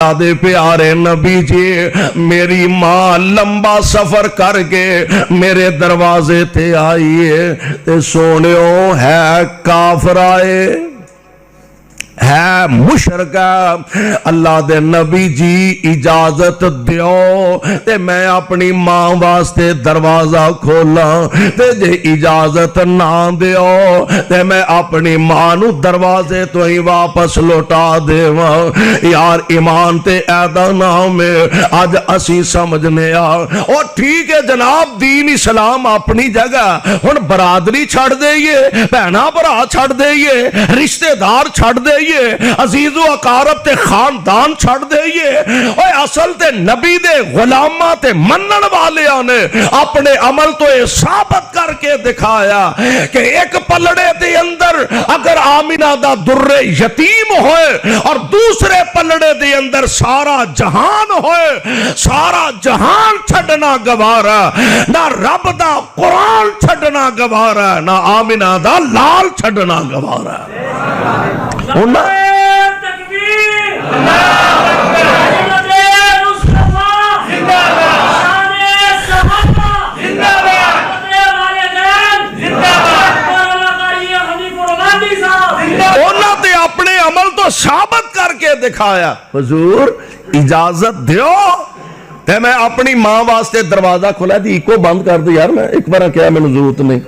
دے پیارے نبی جی میری ماں لمبا سفر کر کے میرے دروازے تے آئیے تے سونیو ہے کافر آئے ہے مشرکہ اللہ دے نبی جی اجازت دیو تے میں اپنی ماں واسطے دروازہ کھولا تے جے اجازت نہ دیو تے میں اپنی ماں نو دروازے تو ہی واپس لوٹا دیواں یار ایمان تے ایدا نام ہے آج اسی سمجھنے اور ٹھیک ہے جناب دین اسلام اپنی جگہ ہن برادری چھڑ دئیے بہنا برا چھڑ دئیے رشتہ دار چھڑ دئیے عزیز و اقارب تے خاندان چھڑ دئیے اوے اصل تے نبی دے غلامہ تے منن والے آنے اپنے عمل تو ثابت کر کے دکھایا کہ ایک پلڑے دے اندر اگر آمینہ دا در یتیم ہوئے اور دوسرے پلڑے دے اندر سارا جہان ہوئے سارا جہان چھڑنا گوارا نہ رب دا قرآن چھڑنا گوارا نہ آمینہ دا لال چھڑنا گوارا اپنے عمل تو ثابت کر کے دکھایا حضور اجازت دیو تے میں اپنی ماں واسطے دروازہ کھولا دی کو بند کر دی یار میں ایک بار کیا میں ضرورت نہیں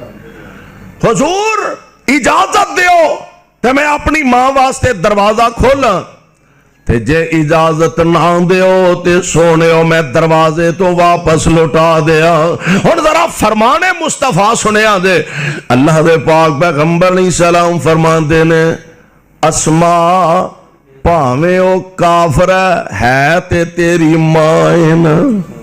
حضور اجازت دیو تے میں اپنی ماں واسطے دروازہ کھولا تے جے اجازت نہ دیو تے سونےو میں دروازے تو واپس لوٹا دیا اور ذرا فرمان مصطفیٰ سنیا دے اللہ دے پاک پیغمبر علیہ السلام فرمان دے نے اسماء پاویں او کافر ہے تے تیری ماں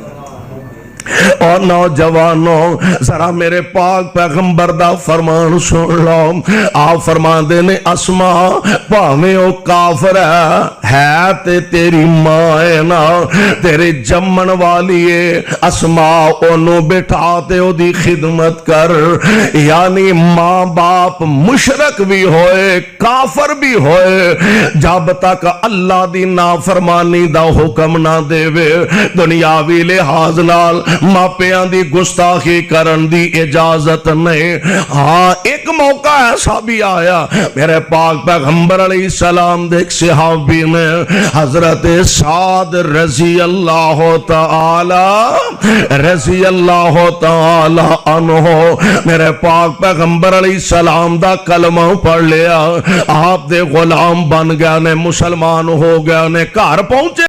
اور نوجوانوں ذرا میرے پاک پیغمبر دا فرمان سن لو آپ فرمان دے نے اسماء پاویں او کافر ہے تے تیری ماں نا تیرے جمن والی اسماء اونوں بٹھا تے او دی خدمت کر یعنی ماں باپ مشرک بھی ہوئے کافر بھی ہوئے جب تک اللہ دی نافرمانی دا حکم نہ دے دنیاوی لحاظ نال ماپیاں دی گستاخی کرن دی اجازت نہیں ہاں ایک موقع ایسا بھی آیا میرے پاک پیغمبر علیہ السلام دیکھ صحابی میں حضرت سعد رضی اللہ تعالی عنہ میرے پاک پیغمبر علیہ السلام دا کلمہ پڑھ لیا آپ دے غلام بن گیا نے مسلمان ہو گیا نے گھر پہنچے